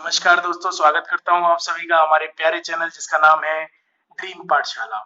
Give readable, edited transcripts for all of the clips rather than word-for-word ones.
नमस्कार दोस्तों, स्वागत करता हूं आप सभी का हमारे प्यारे चैनल जिसका नाम है ड्रीम पाठशाला।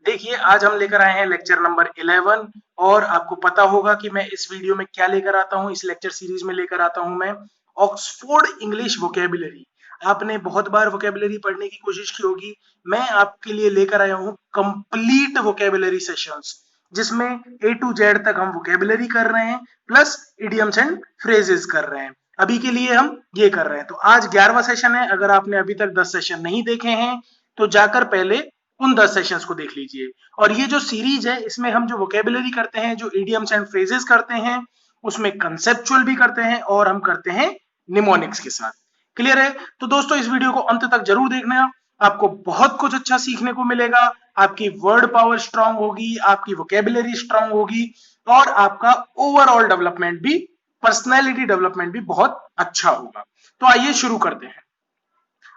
देखिए, आज हम लेकर आए हैं लेक्चर नंबर 11 और आपको पता होगा कि मैं इस वीडियो में क्या लेकर आता हूं। इस लेक्चर सीरीज में लेकर आता हूं मैं ऑक्सफोर्ड इंग्लिश वोकेबुलरी। आपने बहुत बार वोकेबुलरी पढ़ने की कोशिश की होगी। मैं आपके लिए लेकर आया हूं कंप्लीट वोकेबुलरी सेशंस, जिसमें ए टू जेड तक हम वोकेबुलरी कर रहे हैं प्लस इडियम्स एंड फ्रेजेस कर रहे हैं। अभी के लिए हम ये कर रहे हैं। तो आज 11वां सेशन है। अगर आपने अभी तक 10 सेशन नहीं देखे हैं तो जाकर पहले उन 10 सेशंस को देख लीजिए। और ये जो सीरीज है, इसमें हम जो वोकेबुलरी करते हैं, जो इडियम्स एंड फ्रेजेस करते हैं, उसमें कंसेप्चुअल भी करते हैं और हम करते हैं निमोनिक्स के साथ। क्लियर है? तो दोस्तों, इस वीडियो को अंत तक जरूर देखना। आपको बहुत कुछ अच्छा सीखने को मिलेगा। आपकी वर्ड पावर स्ट्रांग होगी, आपकी वोकेबुलरी स्ट्रांग होगी और आपका ओवरऑल डेवलपमेंट भी, पर्सनैलिटी डेवलपमेंट भी बहुत अच्छा होगा। तो आइए शुरू करते हैं।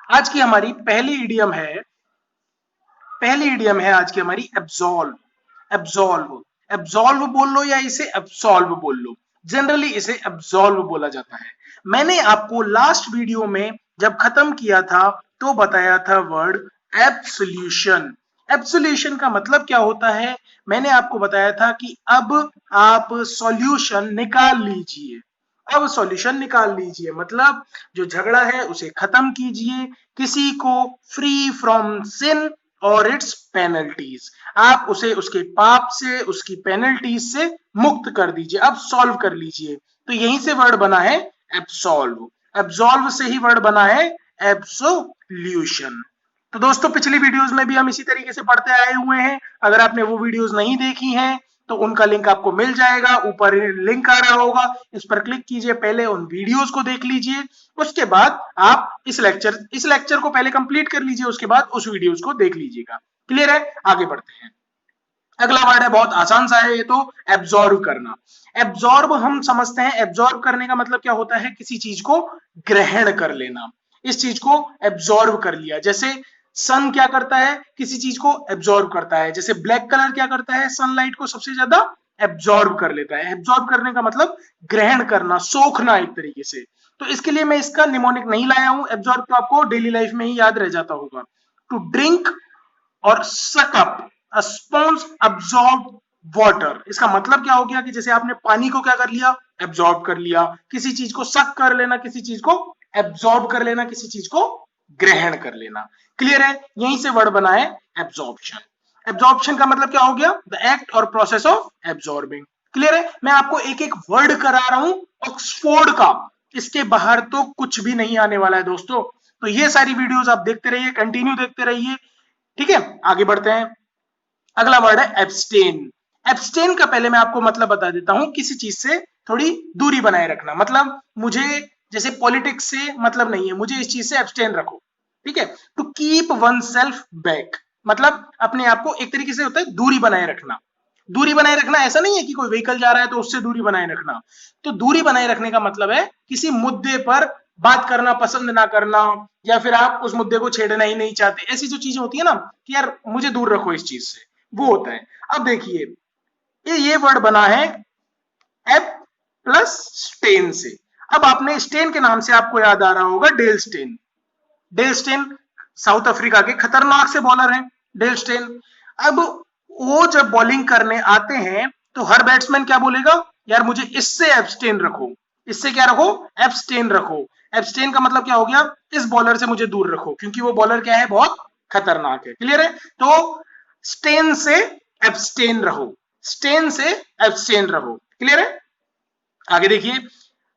आज की हमारी पहली इडियम है आज की हमारी एब्सॉल्व। एब्सॉल्व एब्सॉल्व बोल लो या इसे एब्सॉल्व बोल लो, जनरली इसे एब्सॉल्व बोला जाता है। मैंने आपको लास्ट वीडियो में जब खत्म किया था तो बताया था वर्ड एब्सोल्यूशन। एब्सोल्यूशन का मतलब क्या होता है, मैंने आपको बताया था कि अब आप सॉल्यूशन निकाल लीजिए। अब सॉल्यूशन निकाल लीजिए मतलब जो झगड़ा है उसे खत्म कीजिए, किसी को फ्री फ्रॉम सिन और इट्स पेनल्टीज, आप उसे उसके पाप से, उसकी पेनल्टीज से मुक्त कर दीजिए। अब सॉल्व कर लीजिए। तो यहीं से वर्ड बना है एब्सॉल्व। एब्सॉल्व से ही वर्ड बना है एब्सोल्यूशन। तो दोस्तों, पिछली वीडियोस में भी हम इसी तरीके से पढ़ते आए हुए हैं। अगर आपने वो वीडियोस नहीं देखी हैं तो उनका लिंक आपको मिल जाएगा, ऊपर लिंक आ रहा होगा, इस पर क्लिक कीजिए, पहले उन वीडियोस को देख लीजिए। उसके बाद आप इस लेक्चर को पहले कंप्लीट कर लीजिए, उसके बाद उस वीडियोस को देख लीजिएगा। क्लियर है? आगे बढ़ते हैं। अगला वर्ड है, बहुत आसान सा है ये तो, एब्जॉर्ब करना। एब्जॉर्ब हम समझते हैं, एब्जॉर्ब करने का मतलब क्या होता है, किसी चीज को ग्रहण कर लेना। इस चीज को एब्जॉर्ब कर लिया। जैसे सन क्या करता है, किसी चीज को एब्जॉर्ब करता है। जैसे ब्लैक कलर क्या करता है, सनलाइट को सबसे ज्यादा एब्जॉर्ब कर लेता है। एब्जॉर्ब करने का मतलब ग्रहण करना, सोखना एक तरीके से। तो इसके लिए मैं इसका निमोनिक नहीं लाया हूं। एब्जॉर्ब तो आपको डेली लाइफ में ही याद रह जाता होगा। टू ड्रिंक और सक अप अ स्पॉन्ज अब्सॉर्ब वाटर। इसका मतलब क्या हो गया कि जैसे आपने पानी को क्या कर लिया, एब्सॉर्ब कर लिया। किसी चीज को सक कर लेना, किसी चीज को एब्सॉर्ब कर लेना, किसी चीज को ग्रहण कर लेना। क्लियर है? यहीं से वर्ड बना है एब्सॉर्प्शन। एब्सॉर्प्शन का मतलब क्या हो गया, द एक्ट और प्रोसेस ऑफ एब्सॉर्बिंग। क्लियर है? मैं आपको एक एक वर्ड करा रहा हूं ऑक्सफोर्ड का, इसके बाहर तो कुछ भी नहीं आने वाला है दोस्तों। तो ये सारी वीडियोस आप देखते रहिए, कंटिन्यू देखते रहिए। ठीक है, आगे बढ़ते हैं। अगला वर्ड है एब्सटेन। एब्सटेन का पहले मैं आपको मतलब बता देता हूं, किसी चीज से थोड़ी दूरी बनाए रखना। मतलब मुझे जैसे पॉलिटिक्स से मतलब नहीं है, मुझे इस चीज से एब्सटेन रखो। ठीक है? To keep oneself back मतलब अपने आप को एक तरीके से होता है दूरी बनाए रखना। दूरी बनाए रखना ऐसा नहीं है कि कोई व्हीकल जा रहा है तो उससे दूरी बनाए रखना। तो दूरी बनाए रखने का मतलब है किसी मुद्दे पर बात करना पसंद ना करना, या फिर आप उस मुद्दे को छेड़ना ही नहीं चाहते। ऐसी जो चीजें होती है ना कि यार मुझे दूर रखो इस चीज से, वो होता है। अब देखिए, ये वर्ड बना है एप प्लस स्टेन से। अब आपने स्टेन के नाम से आपको याद आ रहा होगा Dale Steyn. Dale Steyn south Africa के खतरनाक से बॉलर हैं, डेल स्टेन। अब वो जब बॉलिंग करने आते हैं तो हर बैट्समैन क्या बोलेगा, यार मुझे इससे एब्सटेन रखो। इससे क्या रखो, एब्सटेन रखो। एब्सटेन का मतलब क्या हो गया, इस बॉलर से मुझे दूर रखो, क्योंकि वो बॉलर क्या है, बहुत खतरनाक है। क्लियर है? तो स्टेन से एब्सटेन रहो, स्टेन से एब्सटेन रहो। क्लियर है? आगे देखिए,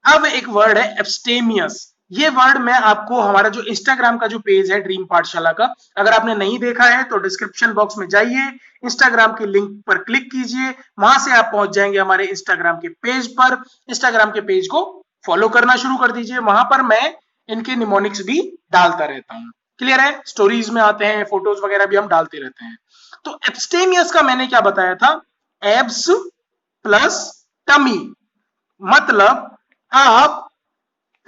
अब एक वर्ड है एब्सटेमियस। ये वर्ड मैं आपको हमारा जो इंस्टाग्राम का जो पेज है ड्रीम पाठशाला का, अगर आपने नहीं देखा है तो डिस्क्रिप्शन बॉक्स में जाइए, इंस्टाग्राम के लिंक पर क्लिक कीजिए, वहां से आप पहुंच जाएंगे हमारे इंस्टाग्राम के पेज पर। इंस्टाग्राम के पेज को फॉलो करना शुरू कर दीजिए, वहां पर मैं इनके निमोनिक्स भी डालता रहता हूं। क्लियर है? स्टोरीज में आते हैं, फोटोज वगैरह भी हम डालते रहते हैं। तो एब्सटेमियस का मैंने क्या बताया था, एब्स प्लस टमी। मतलब आप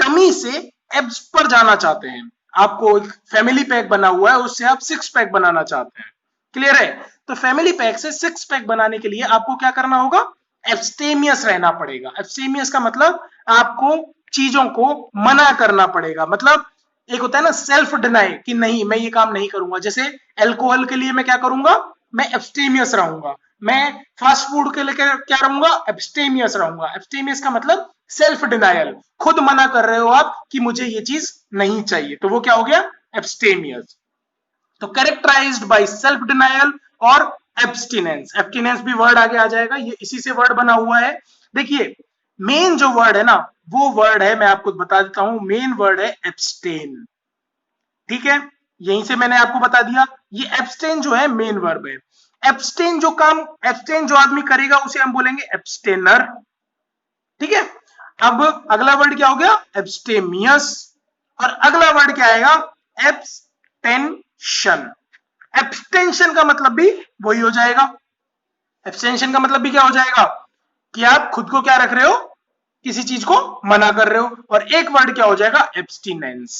टमी से एब्स पर जाना चाहते हैं, आपको एक फैमिली पैक बना हुआ है, उससे आप सिक्स पैक बनाना चाहते हैं। क्लियर है? तो फैमिली पैक से सिक्स पैक बनाने के लिए आपको क्या करना होगा, एब्सटेमियस रहना पड़ेगा। एब्सटेमियस का मतलब आपको चीजों को मना करना पड़ेगा। मतलब एक होता है ना सेल्फ डिनाई कि नहीं मैं ये काम नहीं करूंगा। जैसे अल्कोहल के लिए मैं क्या करूंगा, मैं एब्स्टेमियस रहूंगा। मैं फास्ट फूड के लिए क्या रहूंगा, एब्स्टेमियस रहूंगा। एब्स्टेमियस का मतलब सेल्फ डिनायल, खुद मना कर रहे हो आप कि मुझे ये चीज नहीं चाहिए, तो वो क्या हो गया, एब्स्टेमियस। तो कैरेक्टराइज्ड बाय सेल्फ डिनायल और एब्सटिनेंस। एब्सटिनेंस भी वर्ड आगे आ जाएगा, ये इसी से वर्ड बना हुआ है। देखिए मेन जो वर्ड है ना, वो वर्ड है, मैं आपको बता देता हूं, मेन वर्ड है एब्सटेन। ठीक है, यहीं से मैंने आपको बता दिया, ये एब्सटेन जो है मेन वर्ब है। एब्सटेन जो काम, एब्सटेन जो आदमी करेगा उसे हम बोलेंगे एब्सटेनर। ठीक है, अब अगला वर्ड क्या हो गया, एब्सटेमियस। और अगला वर्ड क्या आएगा, एब्सटेंशन। एब्सटेंशन का मतलब भी वही हो जाएगा। एब्सटेंशन का मतलब भी क्या हो जाएगा कि आप खुद को क्या रख रहे हो, किसी चीज को मना कर रहे हो। और एक वर्ड क्या हो जाएगा, एब्सटिनेंस।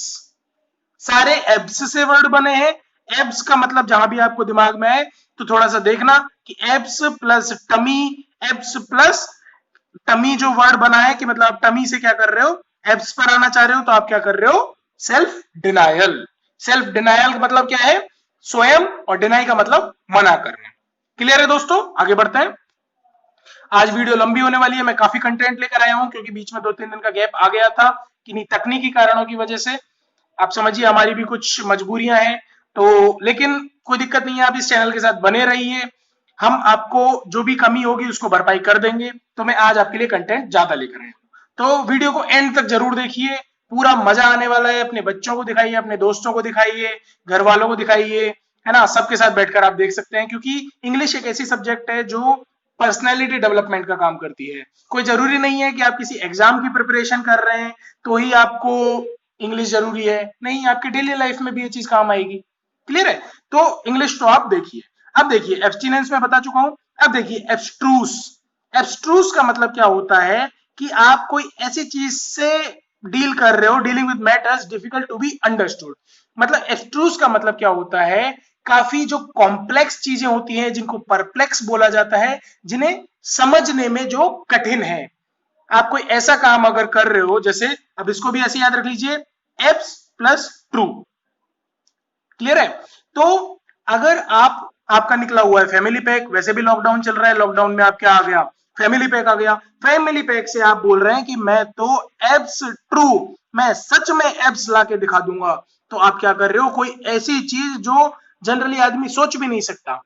सारे एब्स से वर्ड बने हैं। एब्स का मतलब जहां भी आपको दिमाग में आए तो थोड़ा सा देखना कि abs plus tummy, abs plus tummy जो वर्ड बना है कि मतलब आप टमी से क्या कर रहे हो, एब्स पर आना चाह रहे हो, तो आप क्या कर रहे हो, सेल्फ डिनायल। सेल्फ डिनायल का मतलब क्या है, स्वयं, और डिनाई का मतलब मना करना। क्लियर है दोस्तों, आगे बढ़ते हैं। आज वीडियो लंबी होने वाली है, मैं काफी कंटेंट लेकर आया हूं क्योंकि बीच में 2-3 दिन का गैप आ गया था किन्हीं तकनीकी कारणों की वजह से। आप समझिए हमारी भी कुछ मजबूरियां हैं, तो लेकिन कोई दिक्कत नहीं है, आप इस चैनल के साथ बने रहिए, हम आपको जो भी कमी होगी उसको भरपाई कर देंगे। तो मैं आज आपके लिए कंटेंट ज्यादा लेकर आया हूं, तो वीडियो को एंड तक जरूर देखिए, पूरा मजा आने वाला है। अपने बच्चों को दिखाइए, अपने दोस्तों को दिखाइए, घर वालों को दिखाइए, है ना, सबके साथ बैठकर आप देख सकते हैं, क्योंकि इंग्लिश एक ऐसी सब्जेक्ट है जो पर्सनैलिटी डेवलपमेंट का काम करती है। कोई जरूरी नहीं है कि आप किसी एग्जाम की प्रिपरेशन कर रहे हैं तो ही आपको इंग्लिश जरूरी है, नहीं, आपकी डेली लाइफ में भी ये चीज काम आएगी। क्लियर है, तो इंग्लिश तो आप देखिए। अब देखिए एब्सटिनेंस में बता चुका हूं, अब देखिए एब्स्ट्रूस। एब्स्ट्रूस का मतलब क्या होता है कि आप कोई ऐसी चीज से डील कर रहे हो, dealing with matters difficult to be understood. मतलब एब्स्ट्रूस का मतलब क्या होता है, काफी जो कॉम्प्लेक्स चीजें होती हैं जिनको परप्लेक्स बोला जाता है, जिन्हें समझने में जो कठिन है। आप कोई ऐसा काम अगर कर रहे हो, जैसे अब इसको भी ऐसे याद रख लीजिए, एब्स प्लस ट्रू। क्लियर है, तो अगर आपका निकला हुआ है फैमिली पैक, वैसे भी लॉकडाउन चल रहा है, लॉकडाउन में आप क्या आ गया, फैमिली पैक आ गया। फैमिली पैक से आप बोल रहे हैं कि मैं तो एब्स ट्रू, मैं सच में एब्स लाके दिखा दूंगा। तो आप क्या कर रहे हो, कोई ऐसी चीज जो जनरली आदमी सोच भी नहीं सकता,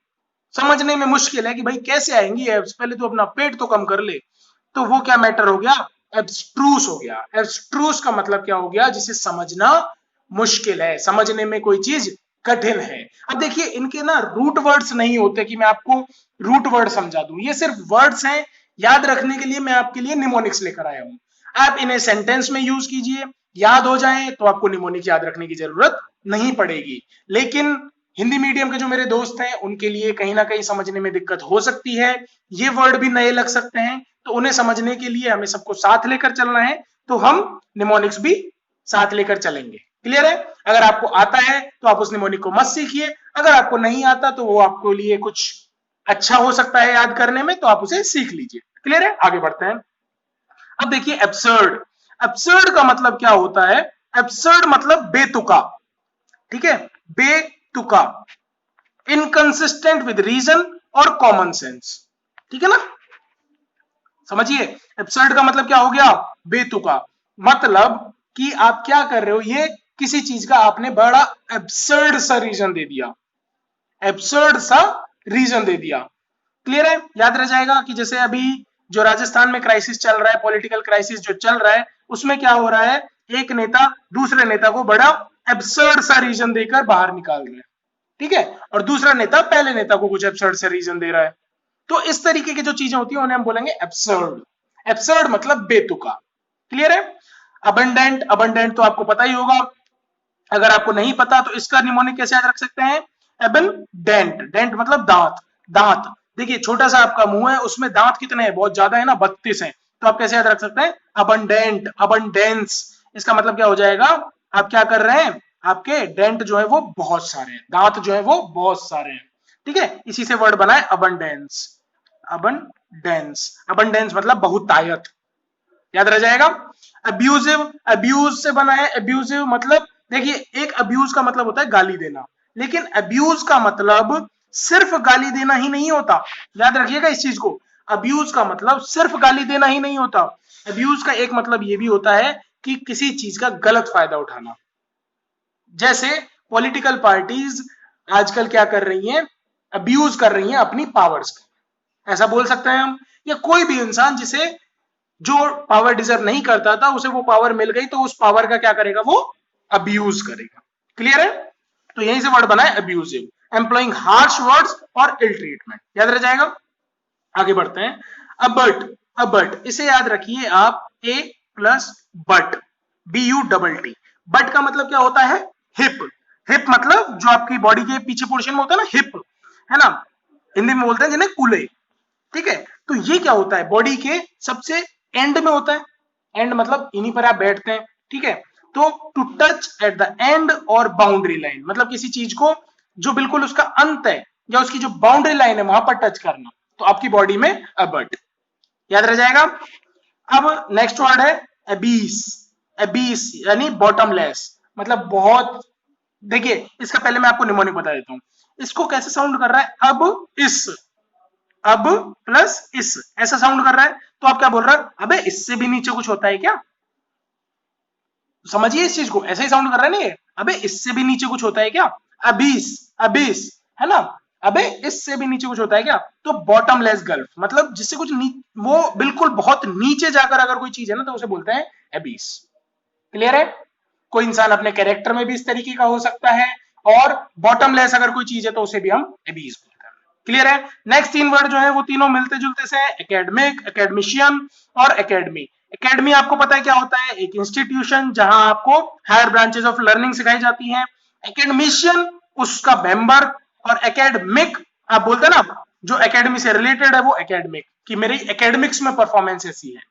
समझने में मुश्किल है कि भाई कैसे आएंगी एब्स, पहले तो अपना पेट तो कम कर ले। तो वो क्या मैटर हो गया, एब्स्ट्रूस हो गया। एब्स्ट्रूस का मतलब क्या हो गया, जिसे समझना मुश्किल है, समझने में कोई चीज कठिन है। अब देखिए इनके ना रूट वर्ड्स नहीं होते कि मैं आपको रूट वर्ड समझा दूं, ये सिर्फ वर्ड्स हैं, याद रखने के लिए मैं आपके लिए निमोनिक्स लेकर आया हूं। आप इन्हें सेंटेंस में यूज कीजिए, याद हो जाए तो आपको निमोनिक्स याद रखने की जरूरत नहीं पड़ेगी। लेकिन हिंदी मीडियम के जो मेरे दोस्त हैं उनके लिए कहीं ना कहीं समझने में दिक्कत हो सकती है, ये वर्ड भी नए लग सकते हैं, तो उन्हें समझने के लिए हमें सबको साथ लेकर चलना है, तो हम निमोनिक्स भी साथ लेकर चलेंगे। क्लियर है, अगर आपको आता है तो आप उस निमोनिक को मत सीखिए, अगर आपको नहीं आता तो वो आपके लिए कुछ अच्छा हो सकता है याद करने में, तो आप उसे सीख लीजिए। क्लियर है, आगे बढ़ते हैं। अब देखिए एब्सर्ड। एब्सर्ड का मतलब क्या होता है, एब्सर्ड मतलब बेतुका। ठीक है, बेतुका, इनकंसिस्टेंट विद रीजन और कॉमन सेंस। ठीक है ना, समझिए एब्सर्ड का मतलब क्या हो गया, बेतुका। मतलब कि आप क्या कर रहे हो, ये किसी चीज का आपने बड़ा एब्सर्ड सा रीजन दे दिया, एब्सर्ड सा रीजन दे दिया। क्लियर है, याद रह जाएगा कि जैसे अभी जो राजस्थान में क्राइसिस चल रहा है, पॉलिटिकल क्राइसिस जो चल रहा है, उसमें क्या हो रहा है, एक नेता दूसरे नेता को बड़ा एब्सर्ड सा रीजन देकर बाहर निकाल रहा है। ठीक है, और दूसरा नेता पहले नेता को कुछ एब्सर्ड सा रीजन दे रहा है। तो इस तरीके की जो चीजें होती है उन्हें हम बोलेंगे एब्सर्ड। एब्सर्ड मतलब बेतुका। क्लियर है, अबंडेंट। अबंडेंट तो आपको पता ही होगा, अगर आपको नहीं पता तो इसका निमोनिक कैसे याद रख सकते हैं, एबनडेंट। डेंट मतलब दांत, दांत। देखिए छोटा सा आपका मुंह है, उसमें दांत कितने हैं, बहुत ज्यादा है ना, 32 है, तो आप कैसे याद रख सकते हैं, अबंडेंट, अबंडेंस। इसका मतलब क्या हो जाएगा, आप क्या कर रहे हैं, आपके डेंट जो है वो बहुत सारे हैं, दांत जो है वो बहुत सारे हैं। ठीक है, इसी से वर्ड बना है अबंडेंस। अबंडेंस, अबंडेंस मतलब बहुतायत, याद रह जाएगा। अब्यूजिव, अब्यूज से बना है, अब्यूजिव मतलब देखिए, एक अब्यूज का मतलब होता है गाली देना, लेकिन अब्यूज का मतलब सिर्फ गाली देना ही नहीं होता। याद रखिएगा इस चीज को, अब्यूज का मतलब सिर्फ गाली देना ही नहीं होता। अब्यूज का एक मतलब ये भी होता है कि किसी चीज का गलत फायदा उठाना। जैसे पॉलिटिकल पार्टीज आजकल क्या कर रही हैं, अब्यूज कर रही हैं अपनी पावर्स का, ऐसा बोल सकते हैं हम। या कोई भी इंसान जिसे जो पावर डिजर्व नहीं करता था, उसे वो पावर मिल गई, तो उस पावर का क्या करेगा, वो अब्यूज करेगा। क्लियर है? तो यहीं से वर्ड बना है अब्यूजिव, एम्प्लॉइंग हार्श वर्ड्स और इल ट्रीटमेंट। याद रह जाएगा। आगे बढ़ते हैं। अबट, अबट इसे याद रखिए आप, A plus but, B U double T. But का मतलब क्या होता है, हिप। हिप मतलब जो आपकी बॉडी के पीछे पोर्शन में होता है ना, हिप, है ना, हिंदी में बोलते हैं जिन्हें कूल्हे। ठीक है, तो ये क्या होता है, बॉडी के सबसे एंड में होता है। एंड मतलब इन्हीं पर आप बैठते हैं। ठीक है, तो to touch at the end और बाउंड्री लाइन, मतलब किसी चीज को जो बिल्कुल उसका अंत है या उसकी जो बाउंड्री लाइन है वहां पर टच करना, तो आपकी बॉडी में अबट। याद रह जाएगा। अब नेक्स्ट वर्ड है एबीस। एबीस यानी बॉटमलेस, मतलब बहुत। देखिए, इसका पहले मैं आपको निमोनिक बता देता हूं, इसको कैसे साउंड कर रहा है, अब इस, अब प्लस इस, ऐसा साउंड कर रहा है। तो आप क्या बोल रहे हैं, अबे इससे भी नीचे कुछ होता है क्या? समझिए इस चीज को, ऐसे ही साउंड कर रहा है ना ये, अबे इससे भी नीचे कुछ होता है क्या? अबीस, अबीस, है ना, अबे इससे भी नीचे कुछ होता है क्या? तो बॉटमलेस गल्फ, मतलब जिससे कुछ वो बिल्कुल बहुत नीचे जाकर अगर कोई चीज है ना, तो उसे बोलते हैं एबीस। क्लियर है? कोई इंसान अपने कैरेक्टर में भी इस तरीके का हो सकता है, और बॉटमलेस अगर कोई चीज है तो उसे भी हम एबीस बोलते हैं। क्लियर है? नेक्स्ट तीन वर्ड जो है वो तीनों मिलते जुलते से हैं, एकेडमिक, एकेडमिशियन और एकेडमी। एकेडमी आपको पता है क्या होता है, एक इंस्टीट्यूशन जहां आपको हायर ब्रांचेस ऑफ लर्निंग सिखाई जाती है। एकेडमिशियन उसका मेंबर, और एकेडमिक आप बोलते हैं ना, जो एकेडमी से रिलेटेड है वो एकेडमिक, कि मेरी एकेडमिक्स में परफॉर्मेंस ऐसी है।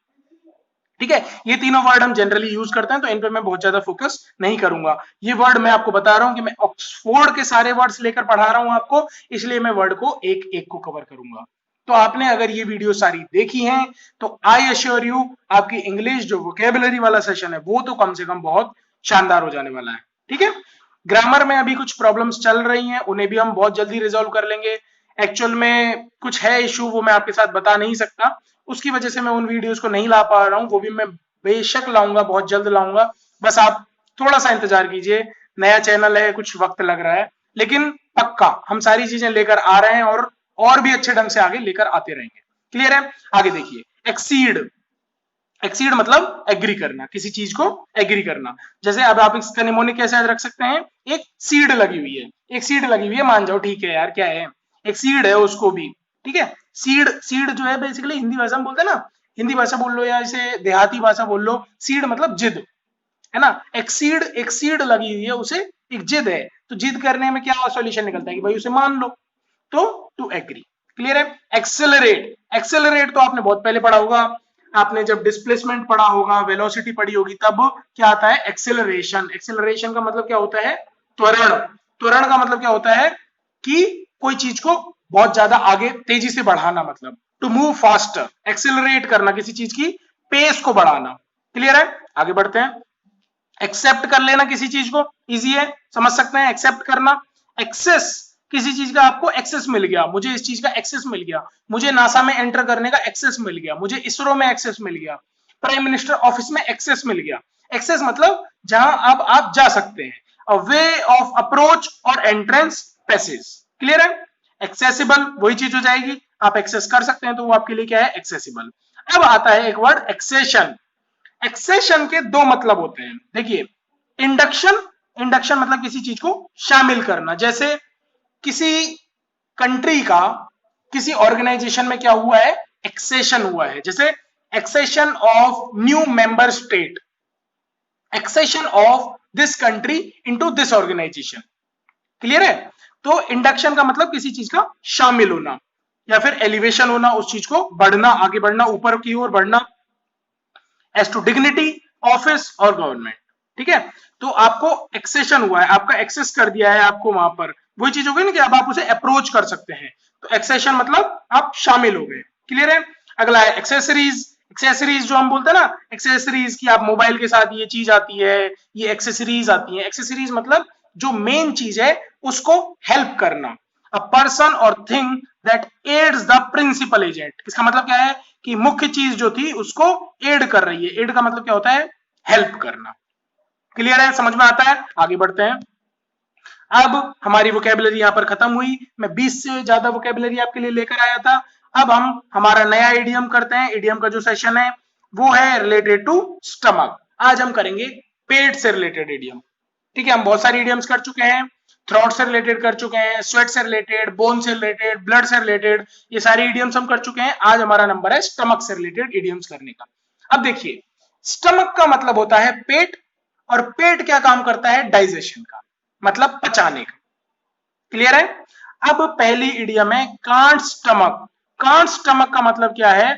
ठीक है, ये तीनों वर्ड हम जनरली यूज करते हैं, तो इन पे मैं बहुत ज्यादा फोकस नहीं करूंगा। ये वर्ड मैं आपको बता रहा हूं कि मैं ऑक्सफोर्ड के सारे वर्ड्स लेकर पढ़ा रहा हूं आपको, इसलिए मैं वर्ड को एक एक को कवर करूंगा। तो आपने अगर ये वीडियो सारी देखी है, तो आई एश्योर यू आपकी इंग्लिश जो वोकेबुलरी वाला सेशन है वो तो कम से कम बहुत शानदार हो जाने वाला है। ठीक है, ग्रामर में अभी कुछ प्रॉब्लम्स चल रही हैं, उन्हें भी हम बहुत जल्दी रिजोल्व कर लेंगे। एक्चुअल में कुछ है इशू, वो मैं आपके साथ बता नहीं सकता, उसकी वजह से मैं उन वीडियोस को नहीं ला पा रहा हूं, वो भी मैं बेशक लाऊंगा, बहुत जल्द लाऊंगा। बस आप थोड़ा सा इंतजार कीजिए, नया चैनल है, कुछ वक्त लग रहा है, लेकिन पक्का हम सारी चीजें लेकर आ रहे हैं, और भी अच्छे ढंग से आगे लेकर आते रहेंगे। क्लियर है? आगे देखिए, एक्सीड। एक्सीड मतलब एग्री करना, किसी चीज को एग्री करना। जैसे अब आप इसका निमोनिक कैसे याद रख सकते हैं, एक सीड लगी हुई है, एक सीड लगी हुई है, मान जाओ, ठीक है यार, क्या है, एक सीड है उसको भी। ठीक है, सीड, सीड जो है बेसिकली हिंदी भाषा में बोलते हैं ना, हिंदी भाषा बोल लो या इसे देहाती भाषा बोल लो, सीड मतलब जिद, है ना। एक सीड लगी हुई है, उसे एक जिद है, तो जिद करने में क्या सॉल्यूशन निकलता है कि भाई उसे मान लो, तो टू एग्री। क्लियर है? एक्सेलरेट, एक्सेलरेट तो आपने बहुत पहले पढ़ा होगा, आपने जब डिस्प्लेसमेंट पढ़ा होगा, वेलोसिटी पढ़ी होगी, तब क्या आता है, एक्सेलरेशन। एक्सेलरेशन का मतलब क्या होता है, त्वरण। त्वरण का मतलब क्या होता है कि कोई चीज को बहुत ज्यादा आगे तेजी से बढ़ाना, मतलब टू मूव फास्टर, एक्सेलरेट करना, किसी चीज की पेस को बढ़ाना। क्लियर है? आगे बढ़ते हैं। एक्सेप्ट कर लेना किसी चीज को, इजी है, समझ सकते हैं, एक्सेप्ट करना। एक्सेस, किसी चीज का आपको एक्सेस मिल गया, मुझे इस चीज का एक्सेस मिल गया, मुझे नासा में एंटर करने का एक्सेस मिल गया, मुझे इसरो में एक्सेस मिल गया, प्राइम मिनिस्टर ऑफिस में एक्सेस मिल गया। एक्सेस मतलब जहां अब आप जा सकते हैं, अ वे ऑफ अप्रोच और एंट्रेंस पैसेज। क्लियर है? एक्सेसिबल वही चीज हो जाएगी, आप एक्सेस कर सकते हैं, तो वो आपके लिए क्या है, एक्सेसिबल। अब आता है एक वर्ड एक्सेशन। एक्सेशन के दो मतलब होते हैं, देखिए, इंडक्शन, इंडक्शन मतलब किसी चीज को शामिल करना, जैसे किसी कंट्री का किसी ऑर्गेनाइजेशन में क्या हुआ है, एक्सेशन हुआ है, जैसे accession of new member state, accession of this country into this organisation. Clear है? तो इंडक्शन का मतलब किसी चीज का शामिल होना, या फिर एलिवेशन होना, उस चीज को बढ़ना, आगे बढ़ना, ऊपर की ओर बढ़ना, एज टू डिग्निटी, ऑफिस और गवर्नमेंट। ठीक है, तो आपको एक्सेशन हुआ है, आपका एक्सेस कर दिया है आपको वहां पर, वही चीज हो गई ना कि अब आप उसे अप्रोच कर सकते हैं, तो एक्सेशन मतलब आप शामिल हो गए। क्लियर है? अगला है एक्सेसरीज। एक्सेसरीज जो हम बोलते हैं ना, एक्सेसरीज की आप मोबाइल के साथ ये चीज आती है, ये एक्सेसरीज आती है। एक्सेसरीज मतलब जो मेन चीज है उसको हेल्प करना। अ पर्सन और thing that aids the principal agent, इसका मतलब क्या है कि मुख्य चीज जो थी उसको एड कर रही है। एड का मतलब क्या होता है? हेल्प करना। क्लियर है? समझ में आता है? आगे बढ़ते हैं। अब हमारी वोकेबलरी यहां पर खत्म हुई। मैं 20 से ज्यादा वोकेबलरी आपके लिए लेकर आया था। अब हम हमारा नया इडियम करते हैं। इडियम का जो सेशन है वो है रिलेटेड टू स्टमक। आज हम करेंगे पेट से रिलेटेड इडियम। ठीक है, हम बहुत सारे इडियम्स कर चुके हैं। थ्रोट से रिलेटेड कर चुके हैं, स्वेट से रिलेटेड, बोन से रिलेटेड, ब्लड से रिलेटेड, ये सारे इडियम्स हम कर चुके हैं। आज हमारा नंबर है स्टमक से रिलेटेड इडियम्स करने का। अब देखिए, स्टमक का मतलब होता है पेट, और पेट क्या काम करता है? डाइजेशन का, मतलब पचाने का। क्लियर है? अब पहली इडियम है कांट स्टमक। कांट स्टमक का मतलब क्या है?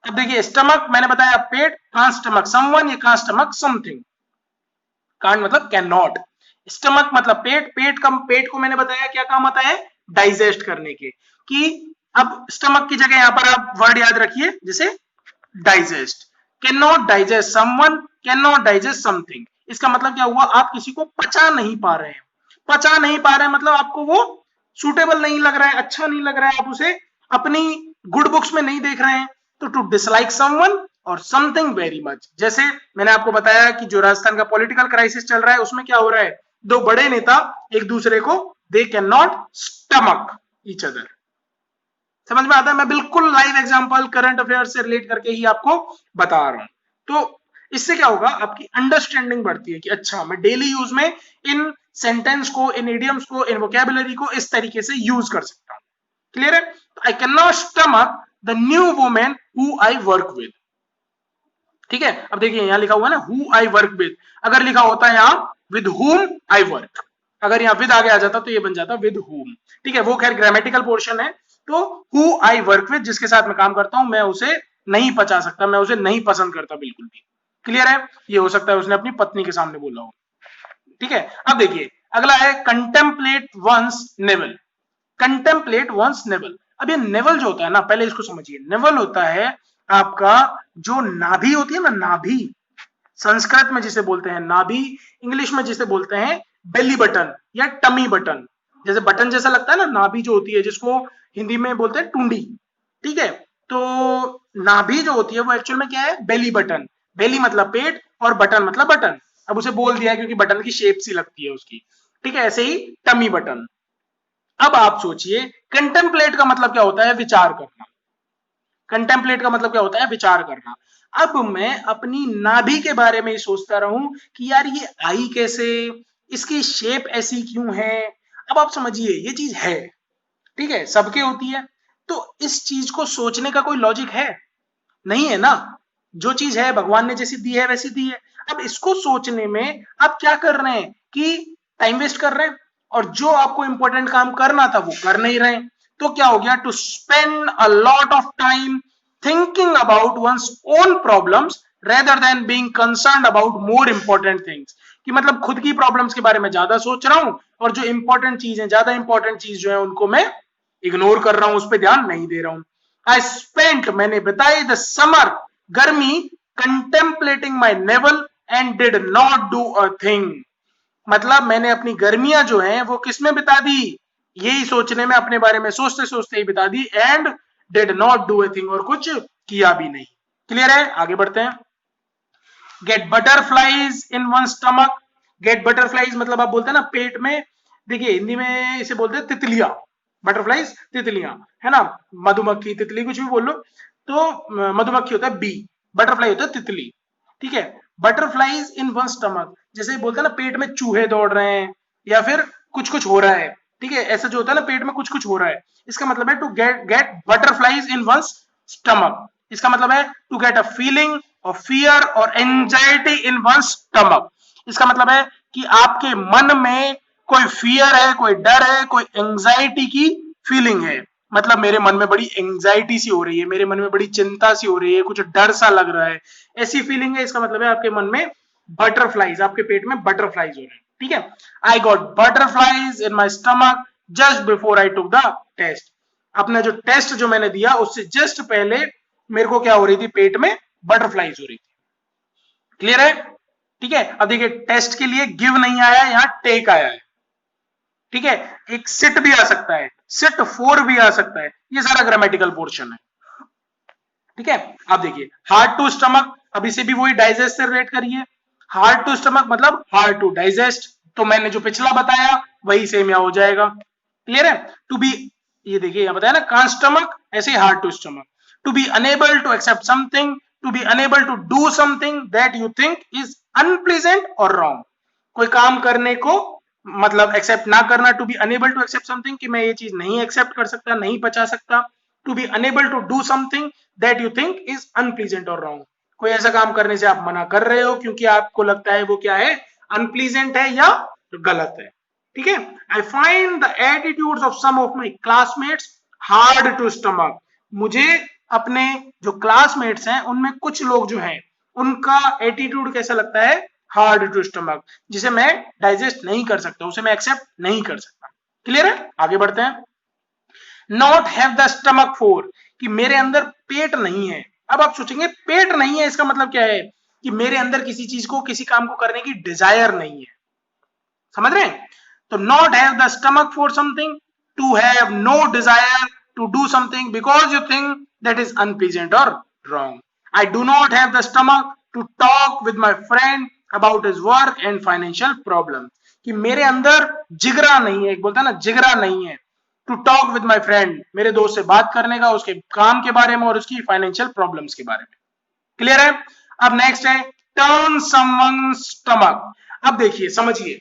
अब देखिए, स्टमक मैंने बताया पेट, कांट स्टमक समवन, या कांट स्टमक समथिंग। कांट मतलब कैन नॉट, स्टमक मतलब पेट। पेट को मैंने बताया क्या काम आता है? डाइजेस्ट करने के। कि अब स्टमक की जगह यहां पर आप वर्ड याद रखिए, जैसे digest. Can not digest someone, can not digest something. इसका मतलब क्या हुआ? आप किसी को पचा नहीं पा रहे हैं। पचा नहीं पा रहे हैं मतलब आपको वो सुटेबल नहीं लग रहा है, अच्छा नहीं लग रहा है, आप उसे अपनी गुड बुक्स में नहीं देख रहे हैं। तो टू डिसलाइक समवन और समथिंग वेरी मच, जैसे मैंने आपको बताया कि जो राजस्थान का पॉलिटिकल क्राइसिस चल रहा है उसमें क्या हो रहा है? दो बड़े नेता एक दूसरे को they can not stomach each other. समझ में आता है? मैं बिल्कुल लाइव एग्जांपल करंट अफेयर से रिलेट करके ही आपको बता रहा हूं। तो इससे क्या होगा? आपकी अंडरस्टैंडिंग बढ़ती है कि अच्छा, मैं डेली यूज में इन सेंटेंस को, इन इडियम्स को, इन वोकेबुलरी को इस तरीके से यूज कर सकता हूं। क्लियर है? I can not stomach the new women who I work with. ठीक है, अब देखिए यहां लिखा हुआ है ना हु आई वर्क विद। अगर लिखा होता है यहां विद हुम आई वर्क, अगर यहां विद आगे आ जाता तो ये बन जाता विद हुम। ठीक है, वो खैर ग्रामेटिकल पोर्शन है। तो हु आई वर्क विद, जिसके साथ मैं काम करता हूं, मैं उसे नहीं पचा सकता, मैं उसे नहीं पसंद करता बिल्कुल भी। क्लियर है? ये हो सकता है उसने अपनी पत्नी के सामने बोला हो। ठीक है, अब देखिए अगला है contemplate one's navel. Contemplate one's navel. अब ये नेवल जो होता है ना, पहले इसको समझिए। नेवल होता है आपका जो नाभि होती है ना, नाभि, संस्कृत में जिसे बोलते हैं नाभि, इंग्लिश में जिसे बोलते हैं बेली बटन या टमी बटन। जैसे बटन जैसा लगता है ना, नाभि जो होती है जिसको हिंदी में बोलते हैं टुंडी। ठीक है, तो नाभि जो होती है वो एक्चुअल में क्या है? Belly button. बेली मतलब पेट और बटन मतलब बटन। अब उसे बोल दिया है क्योंकि बटन की शेप सी लगती है उसकी। ठीक है, ऐसे ही टमी बटन। अब आप सोचिए कंटेम्पलेट का मतलब क्या होता है? विचार करना। कंटेम्पलेट का मतलब क्या होता है? विचार करना। अब मैं अपनी नाभि के बारे में ही सोचता रहूं कि यार ये आई कैसे, इसकी शेप ऐसी क्यों है। अब आप समझिए ये चीज है, ठीक है, सबके होती है। तो इस चीज को सोचने का कोई लॉजिक है? नहीं है ना। जो चीज है भगवान ने जैसी दी है वैसी दी है। अब इसको सोचने में आप क्या कर रहे हैं कि टाइम वेस्ट कर रहे हैं, और जो आपको इंपॉर्टेंट काम करना था वो कर नहीं रहे। तो क्या हो गया? To spend a lot of time thinking about one's own problems rather than being concerned about more important things. कि मतलब खुद की प्रॉब्लम्स के बारे में ज्यादा सोच रहा हूं, और जो इंपॉर्टेंट चीज है, ज्यादा इंपॉर्टेंट चीज जो है उनको मैं इग्नोर कर रहा हूं, उस पर ध्यान नहीं दे रहा हूं। आई स्पेंट, मैंने बताई द समर, गर्मी, contemplating my naval and did not do a thing. मतलब मैंने अपनी गर्मियां जो हैं वो किसमें बिता दी? यही सोचने में, अपने बारे में सोचते सोचते ही बिता दी। And did not do a thing, और कुछ किया भी नहीं। क्लियर है? आगे बढ़ते हैं। Get butterflies in one stomach. Get butterflies मतलब आप बोलते हैं ना पेट में। देखिए हिंदी में इसे बोलते हैं तितलियां। बटरफ्लाईज तितलियां, है ना। मधुमक्खी, तितली, कुछ भी बोल लो। तो मधुमक्खी होता है बी, बटरफ्लाई होता है तितली। ठीक है, बटरफ्लाईज इन वन स्टमक, जैसे बोलते हैं ना पेट में चूहे दौड़ रहे हैं या फिर कुछ कुछ हो रहा है। ठीक है, ऐसा जो होता है ना पेट में कुछ कुछ हो रहा है, इसका मतलब है to get butterflies in one stomach. इसका मतलब है to get a feeling of fear और एंजाइटी इन वन स्टमक। इसका मतलब है कि आपके मन में कोई फियर है, कोई डर है, कोई एंजाइटी की फीलिंग है। मतलब मेरे मन में बड़ी एंजाइटी सी हो रही है, मेरे मन में बड़ी चिंता सी हो रही है, कुछ डर सा लग रहा है, ऐसी फीलिंग है। इसका मतलब है आपके मन में बटरफ्लाईज, आपके पेट में बटरफ्लाईज हो रहे हैं। ठीक है, I got butterflies in my stomach just before I took the test. अपना जो टेस्ट जो मैंने दिया उससे जस्ट पहले मेरे को क्या हो रही थी, पेट में बटरफ्लाईज हो रही थी। क्लियर है? ठीक है, अब देखिए टेस्ट के लिए गिव नहीं आया, यहां टेक आया है। ठीक है, एक सिट भी आ सकता है, सिट फॉर भी आ सकता है, ये सारा ग्रामेटिकल पोर्शन है। ठीक है, आप देखिए हार्ड टू स्टमक, अब इसे भी वही डाइजेस्ट से रिलेट करिए। हार्ड टू स्टमक मतलब हार्ड टू डाइजेस्ट, तो मैंने जो पिछला बताया वही सेम यहां हो जाएगा। क्लियर है? टू बी, ये देखिए यहां बताया ना, कांट स्टमक, ऐसे ही hard to stomach. To be unable to accept something, to be unable to do something that you think is unpleasant और रॉन्ग। कोई काम करने को मतलब एक्सेप्ट ना करना, to be unable to accept something, कि मैं ये चीज नहीं एक्सेप्ट कर सकता, नहीं पचा सकता। To be unable to do something that you think is unpleasant और रॉन्ग, कोई ऐसा काम करने से आप मना कर रहे हो क्योंकि आपको लगता है वो क्या है, अनप्लीजेंट है या गलत है। ठीक है, I find the attitudes of some of my classmates hard to stomach, मुझे अपने जो क्लासमेट्स हैं उनमें कुछ लोग जो हैं उनका एटीट्यूड कैसा लगता है, हार्ड टू स्टमक, जिसे मैं डाइजेस्ट नहीं कर सकता, उसे मैं एक्सेप्ट नहीं कर सकता। क्लियर है? आगे बढ़ते हैं। Not have the stomach for, कि मेरे अंदर पेट नहीं है। अब आप सोचेंगे पेट नहीं है इसका मतलब क्या है, कि मेरे अंदर किसी चीज को, किसी काम को करने की डिजायर नहीं है। समझ रहे हैं? तो not have the stomach for something, to have no desire to do something because you think that is unpleasant और wrong. I do not have the stomach to talk with my friend about his work and financial problem, कि मेरे अंदर जिगरा नहीं है, एक बोलता है ना जिगरा नहीं है, to talk with my friend, मेरे दोस्त से बात करने का, उसके काम के बारे में और उसकी फाइनेंशियल प्रॉब्लम्स के बारे में। क्लियर है? अब नेक्स्ट है टर्न समवन स्टमक। अब देखिए समझिए,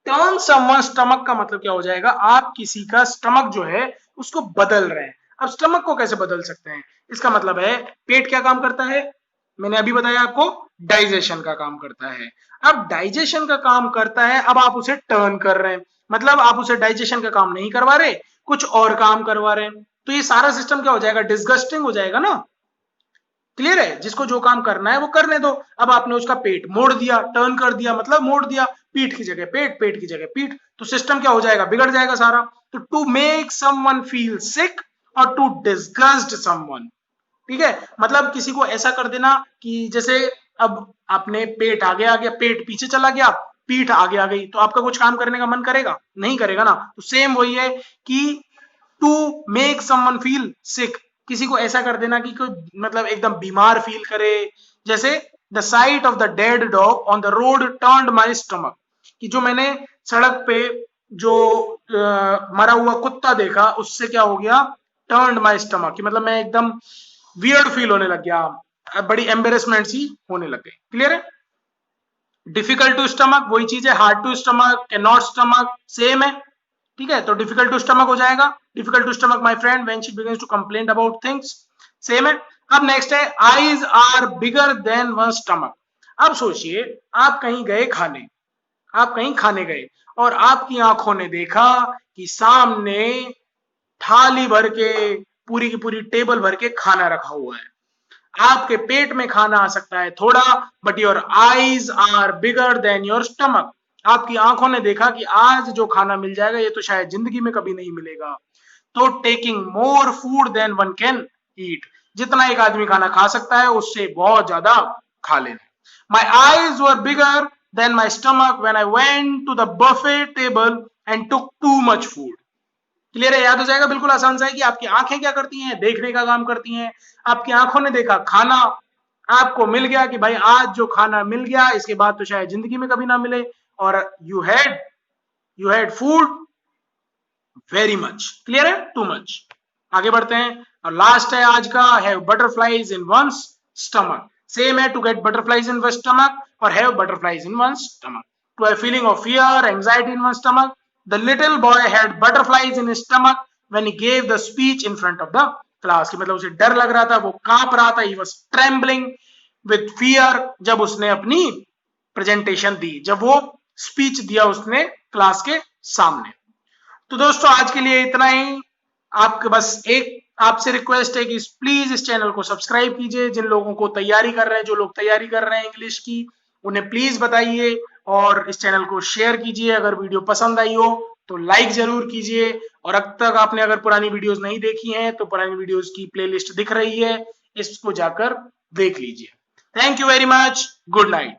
टर्न समवन स्टमक का मतलब क्या हो जाएगा, आप किसी का स्टमक जो है उसको बदल रहे हैं। अब स्टमक को कैसे बदल सकते हैं, इसका मतलब है पेट क्या काम करता है, मैंने अभी बताया आपको, डाइजेशन का काम करता है। अब डाइजेशन का काम करता है, अब आप उसे टर्न कर रहे हैं, मतलब आप उसे डाइजेशन का काम नहीं करवा रहे, कुछ और काम करवा रहे हैं, तो ये सारा सिस्टम क्या हो जाएगा, डिस्गस्टिंग हो जाएगा ना। क्लियर है? जिसको जो काम करना है वो करने दो। अब आपने उसका पेट मोड़ दिया, टर्न कर दिया मतलब मोड़ दिया, पीठ की जगह पेट, पेट की जगह पीठ, तो सिस्टम क्या हो जाएगा, बिगड़ जाएगा सारा। तो to make someone feel sick और टू डिस्गस्ट समवन, ठीक है, मतलब किसी को ऐसा कर देना कि जैसे अब आपने पेट आगे आ गया, पेट पीछे चला गया, पीठ आगे आ गई, तो आपका कुछ काम करने का मन करेगा, नहीं करेगा ना। तो सेम वही है कि to make someone feel sick, किसी को ऐसा कर देना कि कोई मतलब एकदम बीमार फील करे, जैसे the site of the dead dog on the road turned my stomach, कि जो मैंने सड़क पे जो मरा हुआ कुत्ता देखा उससे क्या हो गया, टर्न्ड माय स्टमक, कि मतलब मैं एकदम वियर्ड फील होने लग गया, बड़ी एम्बेरसमेंट सी होने लग गई। क्लियर है? डिफिकल्ट टू स्टमक वही चीज है, hard to stomach, can not stomach same है। ठीक है, तो डिफिकल्ट टू स्टमक हो जाएगा, difficult to stomach my friend when she begins to complain about things, same है। अब नेक्स्ट है eyes are bigger than one stomach. अब सोचिए आप कहीं गए खाने, आप कहीं खाने गए और आपकी आंखों ने देखा कि सामने थाली भर के, पूरी की पूरी टेबल भर के खाना रखा हुआ है। आपके पेट में खाना आ सकता है थोड़ा, but your eyes are bigger than your stomach, आपकी आंखों ने देखा कि आज जो खाना मिल जाएगा ये तो शायद जिंदगी में कभी नहीं मिलेगा। तो taking more food than one can eat, जितना एक आदमी खाना खा सकता है उससे बहुत ज्यादा खा लेना। My eyes were bigger than my stomach when I went to the buffet table and took too much food. Clear है? याद हो जाएगा, बिल्कुल आसान सा है कि आपकी आंखें क्या करती हैं, देखने का काम करती हैं। आपकी आंखों ने देखा खाना, आपको मिल गया कि भाई आज जो खाना मिल गया इसके बाद तो शायद जिंदगी में कभी ना मिले, और you had food very much. Clear है? Too much. आगे बढ़ते हैं और लास्ट है आज का, have butterflies in one's stomach. Same है, to get butterflies in one stomach और have butterflies in one stomach. To have feeling of fear anxiety in one stomach, the little boy had butterflies in his stomach when he gave the speech in front of the class, कि मतलब उसे डर लग रहा था, वो कांप रहा था, he was trembling with fear, जब उसने अपनी प्रेजेंटेशन दी, जब वो स्पीच दिया उसने क्लास के सामने। तो दोस्तों आज के लिए इतना ही। आपके बस एक आपसे रिक्वेस्ट है कि प्लीज इस चैनल को सब्सक्राइब कीजिए, जिन लोगों को तैयारी कर रहे हैं, जो लोग तैयारी कर रहे हैं इंग्लिश की, उन्हें प्लीज बताइए और इस चैनल को शेयर कीजिए अगर वीडियो पसंद आई हो तो लाइक जरूर कीजिए, और अब तक आपने अगर पुरानी वीडियोस नहीं देखी हैं तो पुरानी वीडियोस की प्लेलिस्ट दिख रही है, इसको जाकर देख लीजिए। Thank you very much, good night.